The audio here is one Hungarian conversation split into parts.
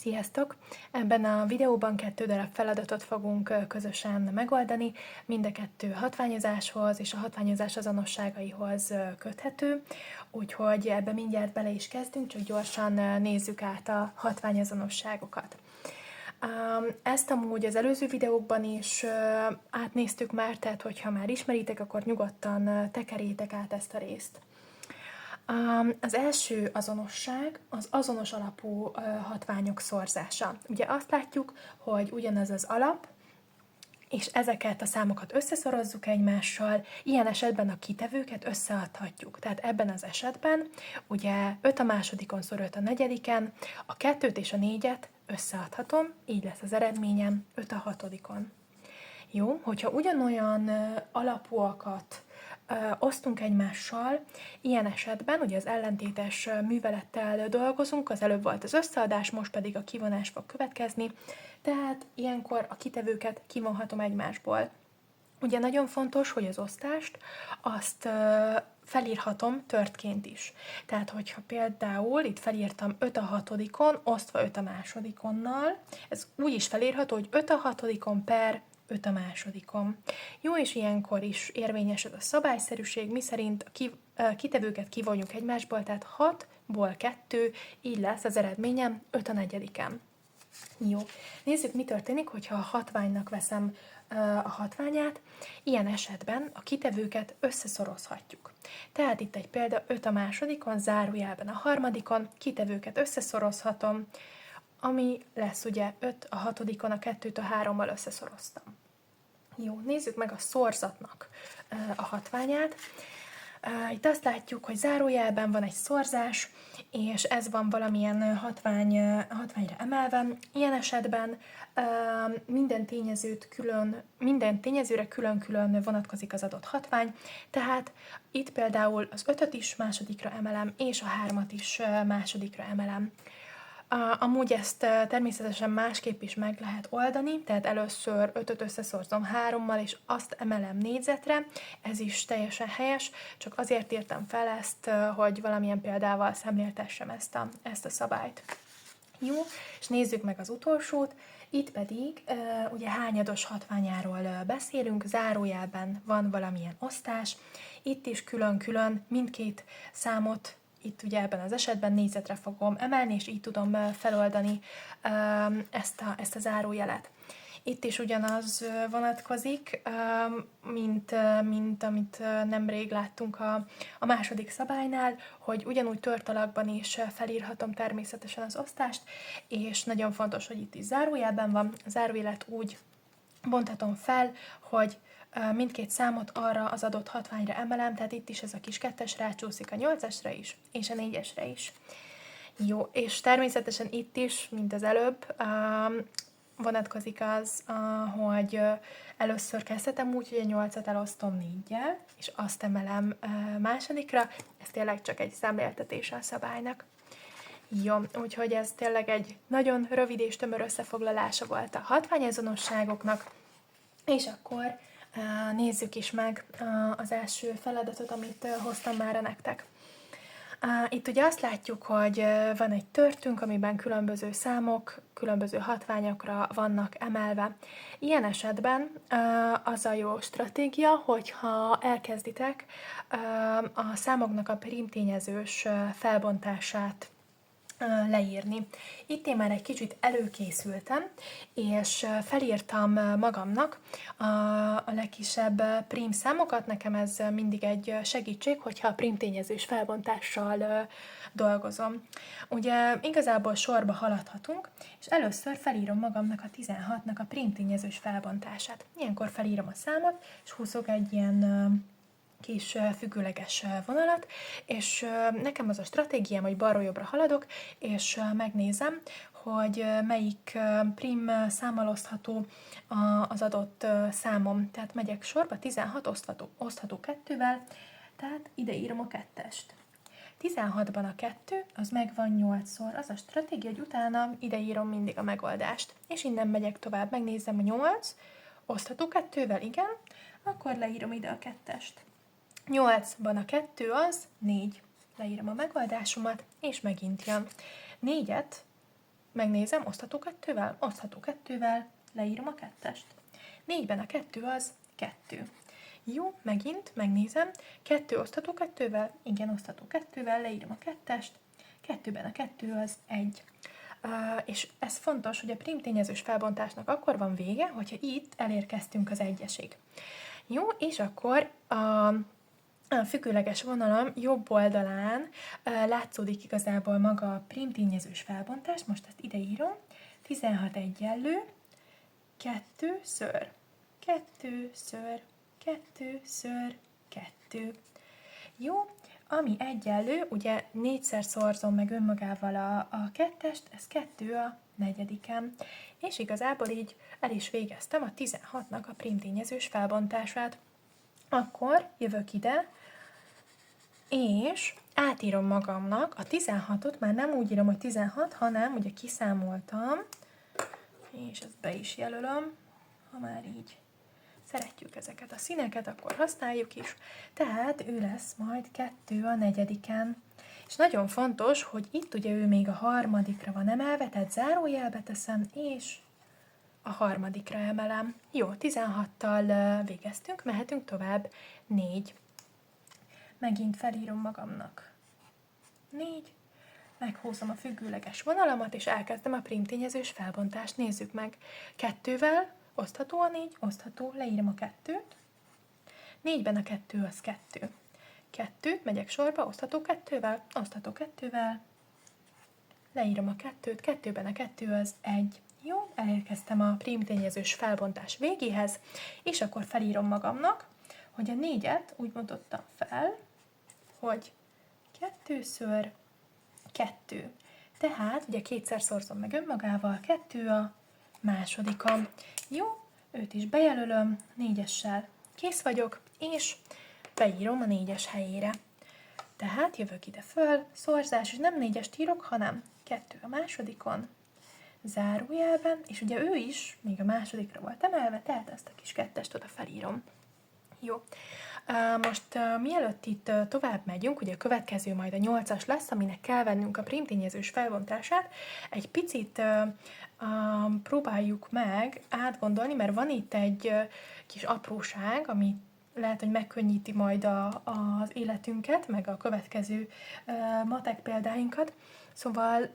Sziasztok! Ebben a videóban 2 darab feladatot fogunk közösen megoldani, mind a 2 hatványozáshoz és a hatványozás azonosságaihoz köthető, úgyhogy ebbe mindjárt bele is kezdünk, csak gyorsan nézzük át a hatványazonosságokat. Ezt amúgy az előző videókban is átnéztük már, tehát hogyha már ismeritek, akkor nyugodtan tekerjétek át ezt a részt. Az első azonosság az azonos alapú hatványok szorzása. Ugye azt látjuk, hogy ugyanaz az alap, és ezeket a számokat összeszorozzuk egymással, ilyen esetben a kitevőket összeadhatjuk. Tehát ebben az esetben ugye 5 a másodikon szor 5 a negyediken, a 2-t és a 4-et összeadhatom, így lesz az eredményem 5 a hatodikon. Jó, hogyha ugyanolyan alapúakat osztunk egymással, ilyen esetben ugye az ellentétes művelettel dolgozunk, az előbb volt az összeadás, most pedig a kivonás fog következni, tehát ilyenkor a kitevőket kivonhatom egymásból. Ugye nagyon fontos, hogy az osztást azt felírhatom törtként is. Tehát, hogyha például itt felírtam 5 a hatodikon, osztva 5 a másodikonnal, ez úgy is felírható, hogy 5 a hatodikon per 5 a másodikon. Jó, és ilyenkor is érvényes ez a szabályszerűség, miszerint a kitevőket kivonjuk egymásból, tehát 6-ból 2, így lesz az eredményem 5 a negyediken. Jó, nézzük, mi történik, hogyha a hatványnak veszem a hatványát. Ilyen esetben a kitevőket összeszorozhatjuk. Tehát itt egy példa 5 a másodikon, zárójelben a harmadikon, kitevőket összeszorozhatom, ami lesz ugye 5 a hatodikon, a 2-t a 3-mal összeszoroztam. Jó, nézzük meg a szorzatnak a hatványát. Itt azt látjuk, hogy zárójelben van egy szorzás, és ez van valamilyen hatványra emelve. Ilyen esetben minden tényezőre külön-külön vonatkozik az adott hatvány, tehát itt például az 5-öt is másodikra emelem, és a 3-at is másodikra emelem. Amúgy ezt természetesen másképp is meg lehet oldani, tehát először 5-öt összeszorzom 3-mal, és azt emelem négyzetre, ez is teljesen helyes, csak azért írtam fel ezt, hogy valamilyen példával szemléltessem ezt a szabályt. Jó, és nézzük meg az utolsót, itt pedig ugye hányados hatványáról beszélünk, zárójelben van valamilyen osztás, itt is külön-külön mindkét számot, itt ugye ebben az esetben négyzetre fogom emelni, és így tudom feloldani ezt a zárójelet. Itt is ugyanaz vonatkozik, mint amit nemrég láttunk a második szabálynál, hogy ugyanúgy tört alakban is felírhatom természetesen az osztást, és nagyon fontos, hogy itt is zárójelben van. A zárójelet úgy bonthatom fel, hogy mindkét számot arra az adott hatványra emelem, tehát itt is ez a kis 2-es rácsúszik a 8-esre is, és a 4-esre is. Jó, és természetesen itt is, mint az előbb, vonatkozik az, hogy először kezdhetem úgy, hogy a 8-at elosztom 4-jel, és azt emelem másodikra, ez tényleg csak egy szemléltetése a szabálynak. Jó, úgyhogy ez tényleg egy nagyon rövid és tömör összefoglalása volt a hatványazonosságoknak, és akkor nézzük is meg az első feladatot, amit hoztam már nektek. Itt ugye azt látjuk, hogy van egy törtünk, amiben különböző számok, különböző hatványokra vannak emelve. Ilyen esetben az a jó stratégia, hogyha elkezditek a számoknak a primtényezős felbontását leírni. Itt én már egy kicsit előkészültem, és felírtam magamnak a legkisebb prim számokat. Nekem ez mindig egy segítség, hogyha a primtényezős felbontással dolgozom. Ugye igazából sorba haladhatunk, és először felírom magamnak a 16-nak a primtényezős felbontását. Ilyenkor felírom a számot, és húzok egy ilyen kis függőleges vonalat, és nekem az a stratégiám, hogy balról jobbra haladok, és megnézem, hogy melyik prim számmal osztható az adott számom. Tehát megyek sorba, 16 osztható 2-vel, tehát ide írom a 2-est. 16-ban a 2, az megvan 8-szor, az a stratégia, hogy utána ide írom mindig a megoldást. És innen megyek tovább, megnézem a 8, osztható 2-vel, igen, akkor leírom ide a 2-est. 8-ban a 2 az 4. Leírom a megoldásomat, és megint jön. 4-et megnézem, osztható 2-vel, osztható 2-vel, leírom a 2-est. 4-ben a 2 az 2. Jó, megint megnézem, 2 osztható 2-vel, igen, osztható 2-vel, leírom a 2-est, 2-ben a 2 az 1. És ez fontos, hogy a prímtényezős felbontásnak akkor van vége, hogyha itt elérkeztünk az 1-esig. Jó, és akkor a függőleges vonalam jobb oldalán látszódik igazából maga a prímtényezős felbontás, most ezt ide írom, 16 egyenlő, 2 ször, 2 ször, 2 ször, 2. Jó, ami egyenlő, ugye 4-szer szorzom meg önmagával a 2-est, ez 2 a negyediken. És igazából így el is végeztem a 16-nak a prímtényezős felbontását. Akkor jövök ide, és átírom magamnak a 16-ot, már nem úgy írom, hogy 16, hanem ugye kiszámoltam, és ezt be is jelölöm, ha már így szeretjük ezeket a színeket, akkor használjuk is. Tehát ő lesz majd 2 a negyediken. És nagyon fontos, hogy itt ugye ő még a harmadikra van emelve, tehát zárójelbe teszem, és a harmadikra emelem. Jó, 16-tal végeztünk, mehetünk tovább. 4. Megint felírom magamnak. 4. Meghúzom a függőleges vonalamat, és elkezdem a prímtényezős felbontást. Nézzük meg. 2-vel osztható a 4, osztható, leírom a 2-t. 4-ben a 2 az 2. 2-t, megyek sorba, osztható 2-vel, osztható 2-vel, leírom a 2-t, 2-ben a 2 az 1. Jó, elérkeztem a prímtényezős felbontás végéhez, és akkor felírom magamnak, hogy a 4-et úgy bontottam fel, hogy 2-ször 2. Tehát ugye 2-szer szorzom meg önmagával, 2 a másodikon. Jó, őt is bejelölöm, 4-essel kész vagyok, és beírom a 4-es helyére. Tehát jövök ide föl, szorzás, és nem 4-est írok, hanem 2 a másodikon, zárójelben, és ugye ő is még a másodikra volt emelve, tehát ezt a kis 2-est oda felírom. Jó. Most mielőtt itt tovább megyünk, ugye a következő majd a 8-as lesz, aminek kell vennünk a prímtényezős felbontását, egy picit próbáljuk meg átgondolni, mert van itt egy kis apróság, ami lehet, hogy megkönnyíti majd az életünket, meg a következő matek példáinkat. Szóval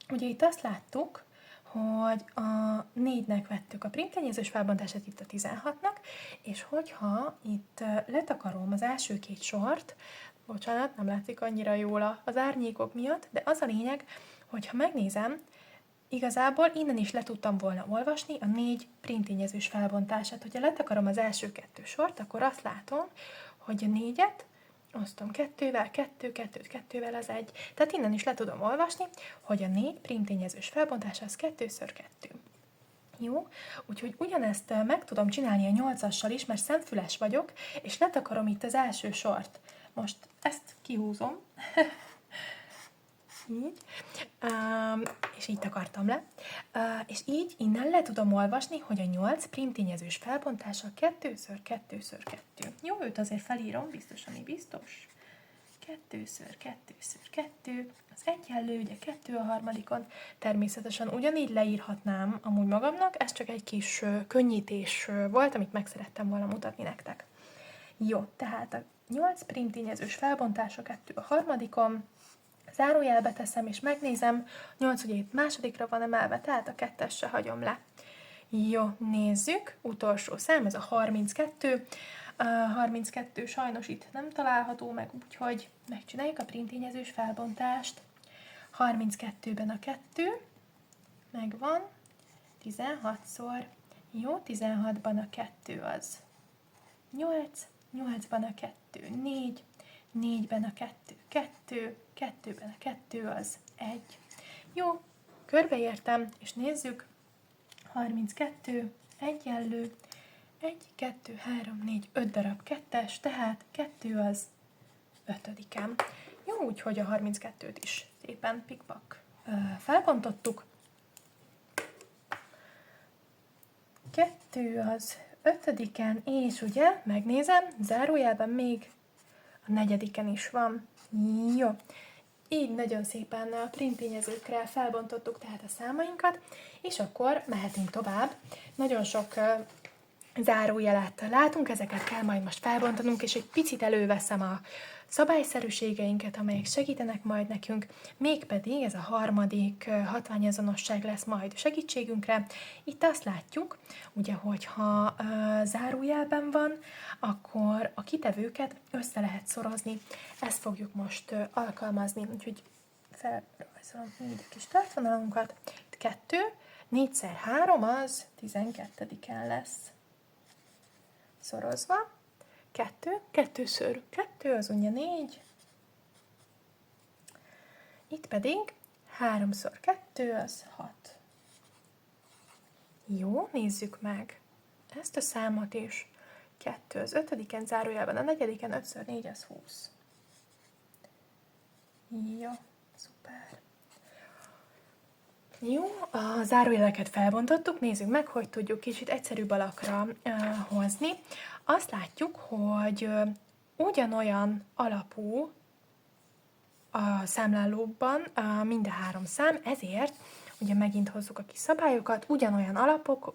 ugye itt azt láttuk, hogy a 4-nek vettük a prímtényezős felbontását, itt a 16-nak, és hogyha itt letakarom az első 2 sort, bocsánat, nem látszik annyira jól az árnyékok miatt, de az a lényeg, hogyha megnézem, igazából innen is le tudtam volna olvasni a 4 prímtényezős felbontását. Hogyha letakarom az első 2 sort, akkor azt látom, hogy a 4-et osztom 2-vel, 2, 2-t 2-vel az 1. Tehát innen is le tudom olvasni, hogy a 4 prímtényezős felbontás az 2-ször 2. Jó? Úgyhogy ugyanezt meg tudom csinálni a 8-assal is, mert szemfüles vagyok, és letakarom itt az első sort. Most ezt kihúzom. Így. És így takartam le. És így innen le tudom olvasni, hogy a 8 prímtényezős felbontása 2-ször 2-ször 2. Jó, őt azért felírom, biztos, ami biztos. 2-ször 2-ször 2, az egyenlő, ugye 2 a harmadikon. Természetesen ugyanígy leírhatnám amúgy magamnak, ez csak egy kis könnyítés volt, amit meg szerettem volna mutatni nektek. Jó, tehát a 8 prímtényezős felbontása 2 a harmadikon, zárójelbe teszem, és megnézem, 8 ugye itt másodikra van emelve, tehát a 2-est se hagyom le. Jó, nézzük, utolsó szám, ez a 32. A 32 sajnos itt nem található meg, úgyhogy megcsináljuk a prímtényezős felbontást. 32-ben a 2, megvan, 16-szor, jó, 16-ban a 2 az 8, 8-ban a 2 4, 4-ben a 2 2, 2-ben a 2 az 1. Jó, körbeértem, és nézzük, 32 egyenlő, 1, 2, 3, 4, 5 darab 2-es, tehát 2 az 5-en. Jó, úgyhogy a 32-t is szépen pikpak felbontottuk. 2 az 5-en, és ugye, megnézem, zárójelben még a 4-en is van. Jó. így nagyon szépen a printényezőkre felbontottuk tehát a számainkat, és akkor mehetünk tovább. Nagyon sok zárójelet látunk, ezeket kell majd most felbontanunk, és egy picit előveszem a szabályszerűségeinket, amelyek segítenek majd nekünk, mégpedig ez a harmadik hatványazonosság lesz majd segítségünkre. Itt azt látjuk, ugye, hogyha zárójelben van, akkor a kitevőket össze lehet szorozni. Ezt fogjuk most alkalmazni, úgyhogy felrajzolom így a kis tartvonalunkat. Itt 2, 4x3 az 12-en lesz szorozva. 2, 2x2 az ugye 4. Itt pedig 3x2 az 6. Jó, nézzük meg ezt a számot is. 2 az 5-en zárójelben, a 4-en 5x4 az 20. Jó, szuper. Jó, a zárójeleket felbontottuk, nézzük meg, hogy tudjuk kicsit egyszerűbb alakra hozni. Azt látjuk, hogy ugyanolyan alapú a számlálóban mind a három szám, ezért ugye megint hozzuk a kis szabályokat, ugyanolyan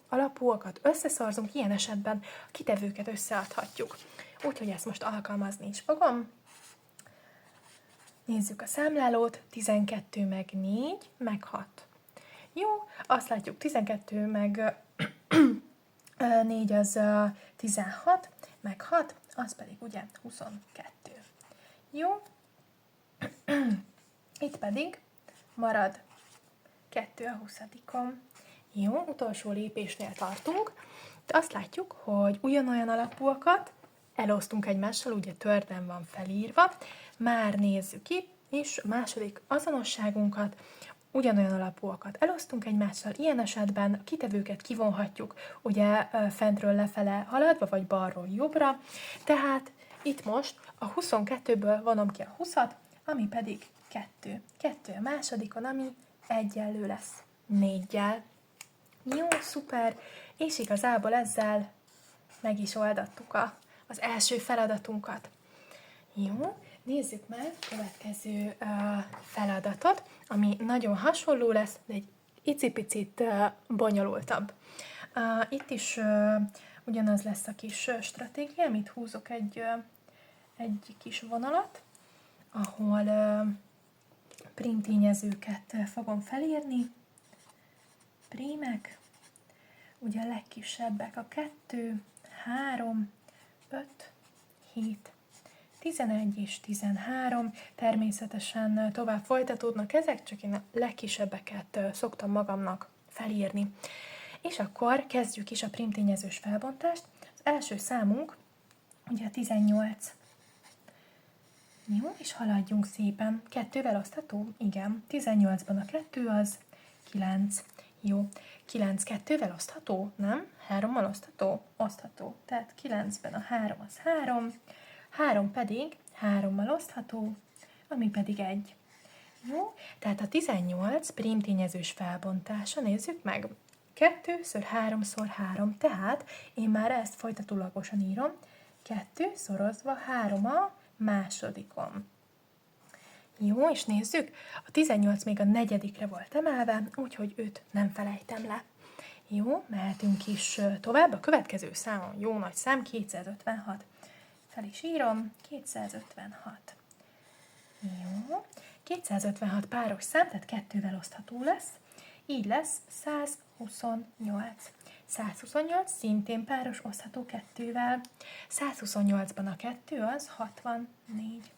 alapúakat összeszorzunk, ilyen esetben a kitevőket összeadhatjuk. Úgyhogy ezt most alkalmazni is fogom. Nézzük a számlálót, 12 meg 4, meg 6. Jó, azt látjuk, 12 meg 4 az 16, meg 6, az pedig ugye 22. Jó, itt pedig marad 2 a 20-on. Jó, utolsó lépésnél tartunk. De azt látjuk, hogy ugyanolyan alapúakat elosztunk egymással, ugye törden van felírva. Már nézzük itt, és a második azonosságunkat, ugyanolyan alapúakat elosztunk egymással, ilyen esetben a kitevőket kivonhatjuk, ugye fentről lefele haladva, vagy balról jobbra, tehát itt most a 22-ből vonom ki a 20-at, ami pedig 2. 2 a másodikon, ami egyenlő lesz 4-jel. Jó, szuper, és igazából ezzel meg is oldattuk az első feladatunkat. Jó, nézzük meg a következő feladatot, ami nagyon hasonló lesz, de egy icipicit bonyolultabb. Itt is ugyanaz lesz a kis stratégia, amit húzok egy kis vonalat, ahol primtényezőket fogom felírni. Prímek, ugye a legkisebbek a 2, 3, 5, 7, 11 és 13, természetesen tovább folytatódnak ezek, csak én a legkisebbeket szoktam magamnak felírni. És akkor kezdjük is a primtényezős felbontást. Az első számunk ugye a 18. Jó, és haladjunk szépen. 2-vel osztható? Igen. 18-ban a 2 az 9. Jó. 9 2-vel osztható? Nem. 3-mal osztható? Osztható. Tehát 9-ben a 3 az 3. 3 pedig 3-mal osztható, ami pedig 1. Jó, tehát a 18 primtényezős felbontása, nézzük meg. 2x3x3, tehát én már ezt folytatólagosan írom. 2 szorozva 3 a másodikon. Jó, és nézzük, a 18 még a negyedikre volt emelve, úgyhogy őt nem felejtem le. Jó, mehetünk is tovább. A következő számon jó nagy szám, 256. Fel is írom, 256. Jó, 256 páros szám, tehát 2-vel osztható lesz, így lesz 128. 128 szintén páros osztható 2-vel. 128-ban a 2 az 64.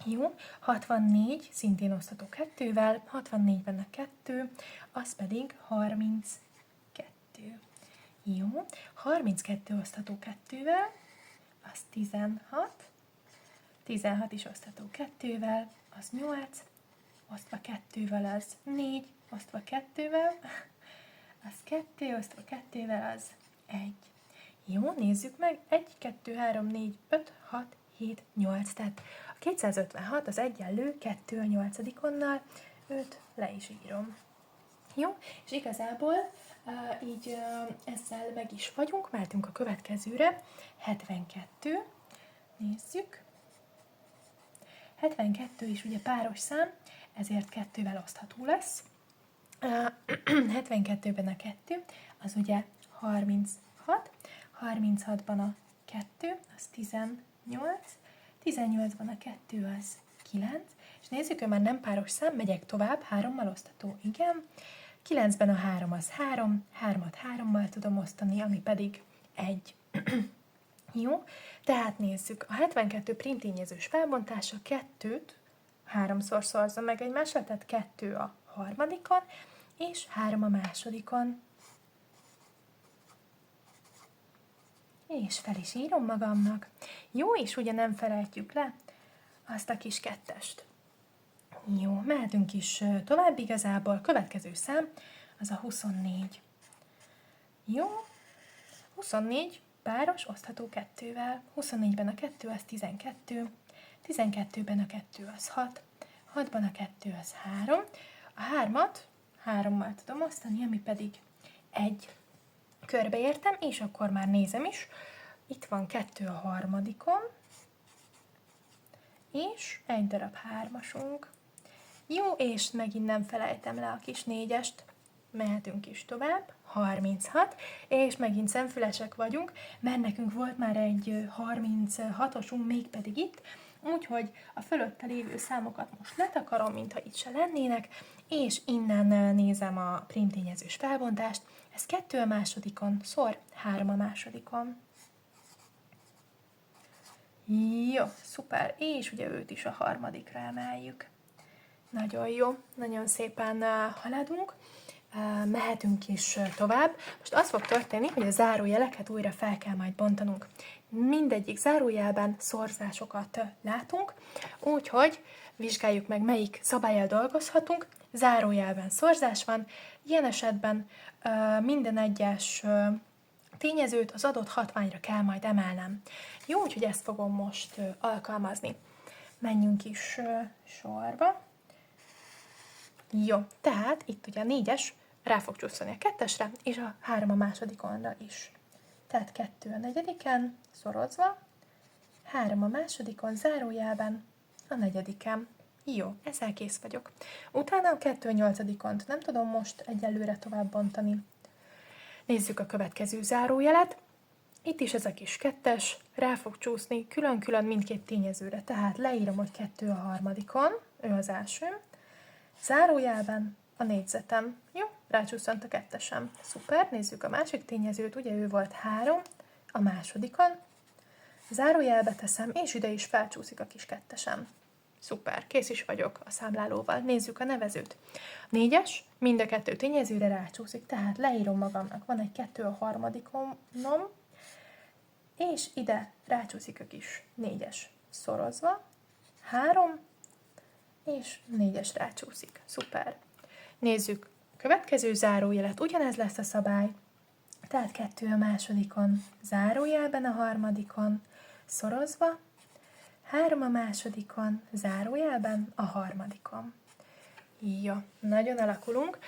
Jó, 64 szintén osztható 2-vel, 64-ben a 2, az pedig 32. Jó, 32 osztható 2-vel, az 16, 16 is osztható 2-vel, az 8, osztva 2-vel az 4, osztva 2-vel, az 2, osztva 2-vel az 1. Jó, nézzük meg, 1, 2, 3, 4, 5, 6, 7, 8, tehát a 256 az egyenlő 2 a 8-onnal, 5 le is írom. Jó, és igazából így ezzel meg is vagyunk, mehetünk a következőre, 72, nézzük. 72 is ugye páros szám, ezért 2-vel osztható lesz. 72-ben a 2, az ugye 36, 36-ban a 2, az 18, 18-ban a 2 az 9, és nézzük, hogy már nem páros szám, megyek tovább, 3-mal osztható, igen. 9-ben a 3 az 3, 3-at 3-mal tudom osztani, ami pedig 1. Jó, tehát nézzük, a 72 primtényezős felbontása 2-t 3-szor szorzza meg egymással, tehát 2 a harmadikon, és 3 a másodikon. És fel is írom magamnak. Jó, és ugye nem felejtjük le azt a kis 2-est. Jó, mehetünk is tovább igazából. Következő szám az a 24. Jó, 24 páros osztható 2-vel. 24-ben a 2 az 12, 12-ben a 2 az 6, 6-ban a 2 az 3. A 3-at 3-mal tudom osztani, ami pedig 1. Körbeértem, és akkor már nézem is. Itt van 2 a harmadikon, és 1 darab 3-asunk. Jó, és megint nem felejtem le a kis 4-est. Mehetünk is tovább. 36, és megint szemfülesek vagyunk, mert nekünk volt már egy 36-osunk, mégpedig itt, úgyhogy a fölötte lévő számokat most letakarom, mintha itt se lennének, és innen nézem a primtényezős felbontást. Ez 2 a másodikon, szor 3 a másodikon. Jó, szuper, és ugye őt is a harmadikra emeljük. Nagyon jó, nagyon szépen haladunk. Mehetünk is tovább. Most az fog történni, hogy a zárójeleket újra fel kell majd bontanunk. Mindegyik zárójelben szorzásokat látunk, úgyhogy vizsgáljuk meg, melyik szabállyal dolgozhatunk. Zárójelben szorzás van, ilyen esetben minden egyes tényezőt az adott hatványra kell majd emelnem. Jó, úgyhogy ezt fogom most alkalmazni. Menjünk is sorba. Jó, tehát itt ugye a 4-es rá fog csúszani a 2-esre, és a 3 a másodikonra is. Tehát 2 a negyediken, szorozva, 3 a másodikon, zárójelben, a negyediken. Jó, ezzel kész vagyok. Utána a 2 a nyolcadikont nem tudom most egyelőre tovább bontani. Nézzük a következő zárójelet. Itt is ez a kis 2-es, rá fog csúszni külön-külön mindkét tényezőre. Tehát leírom, hogy 2 a harmadikon, ő az első. Zárójelben a négyzetem. Jó, rácsúszant a 2-esem. Szuper, nézzük a másik tényezőt, ugye ő volt 3 a másodikon. Zárójelbe teszem, és ide is felcsúszik a kis 2-esem. Szuper, kész is vagyok a számlálóval. Nézzük a nevezőt. 4-es, mind a 2 tényezőre rácsúszik, tehát leírom magamnak. Van egy 2 a harmadikonom, és ide rácsúszik a kis 4-es szorozva. 3, és 4-es rácsúszik. Szuper. Nézzük a következő zárójelet. Ugyanez lesz a szabály. Tehát 2 a másodikon, zárójelben a harmadikon, szorozva, 3 a másodikon, zárójelben a harmadikon. Jó, nagyon alakulunk.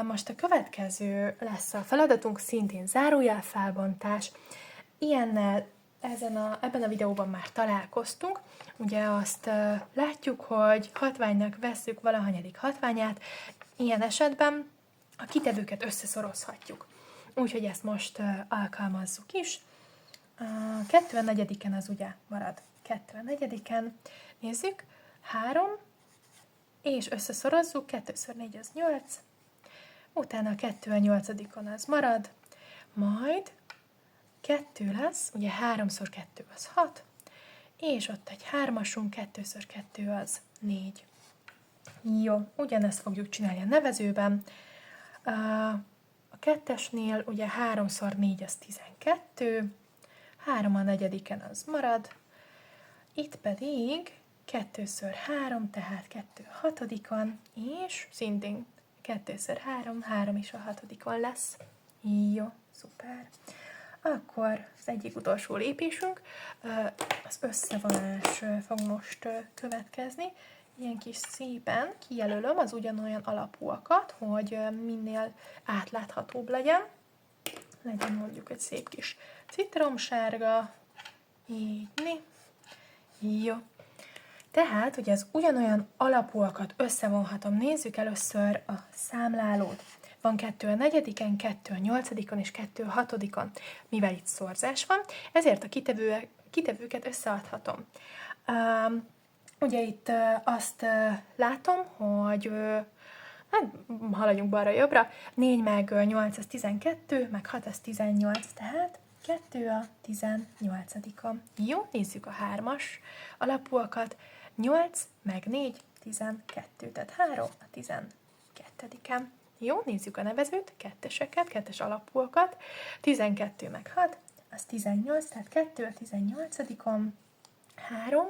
Most a következő lesz a feladatunk, szintén zárójel felbontás. Ilyennel ebben a videóban már találkoztunk. Ugye azt látjuk, hogy hatványnak vesszük valahanyadik hatványát, ilyen esetben a kitevőket összeszorozhatjuk. Úgyhogy ezt most alkalmazzuk is. 2 a negyediken az ugye marad 2 a negyediken. Nézzük, 3, és összeszorozzuk, 2x4 az 8, utána a 2 a nyolcadikon az marad, majd 2 lesz, ugye 3x2 az 6, és ott egy 3-asunk, 2x2 az 4. Jó, ugyanezt fogjuk csinálni a nevezőben. A 2-esnél ugye 3x4 az 12, 3 a negyediken az marad, itt pedig 2x3, tehát 2 a hatodikon, és szintén 2x3, 3 is a hatodikon lesz. Jó, szuper. Akkor az egyik utolsó lépésünk, az összevonás fog most következni. Ilyen kis szépen kijelölöm az ugyanolyan alapúakat, hogy minél átláthatóbb legyen. Legyen mondjuk egy szép kis citromsárga, így. Jó. Tehát, ugye az ugyanolyan alapúakat összevonhatom. Nézzük először a számlálót. Van 2 a negyediken, 2 a nyolcadikon és 2 a hatodikon. Mivel itt szorzás van, ezért a kitevőket összeadhatom. Ugye itt azt látom, hogy hát haladjunk balra-jobbra, 4 meg 8 az 12, meg 6 az 18, tehát 2 a 18-a. Jó, nézzük a 3-as alapúakat. 8 meg 4, 12, tehát 3 a 12-en. Jó, nézzük a nevezőt, ketteseket, kettes alapúakat. 12 meg 6, az 18, tehát 2 a 18-on. 3,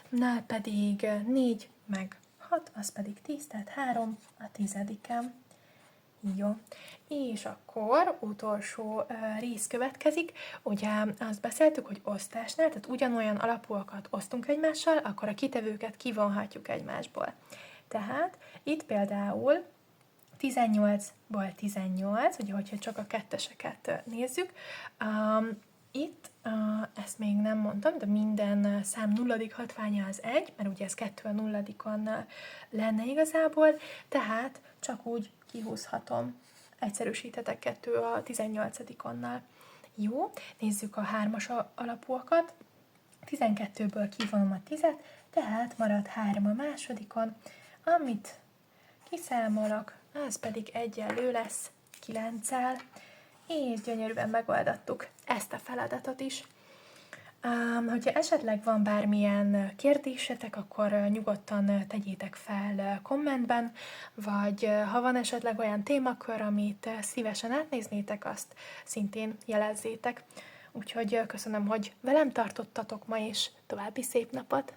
nál pedig 4 meg 6, az pedig 10, tehát 3 a 10-en. Jó. És akkor utolsó rész következik. Ugye azt beszéltük, hogy osztásnál, tehát ugyanolyan alapúakat osztunk egymással, akkor a kitevőket kivonhatjuk egymásból. Tehát itt például 18-ból 18, ugye hogyha csak a ketteseket nézzük, itt, ezt még nem mondtam, de minden szám nulladik hatványa az 1, mert ugye ez 2 a nulladikon lenne igazából, tehát csak úgy kihúzhatom. Egyszerűsíthetek 2 a 18-onnal. Jó, nézzük a 3-as alapúakat. 12-ből kivonom a 10-et, tehát marad 3 a másodikon, amit kiszámolok, az pedig egyenlő lesz 9-el, és gyönyörűen megoldottuk ezt a feladatot is. Hogyha esetleg van bármilyen kérdésetek, akkor nyugodtan tegyétek fel kommentben, vagy ha van esetleg olyan témakör, amit szívesen átnéznétek, azt szintén jelezzétek. Úgyhogy köszönöm, hogy velem tartottatok ma, és további szép napot!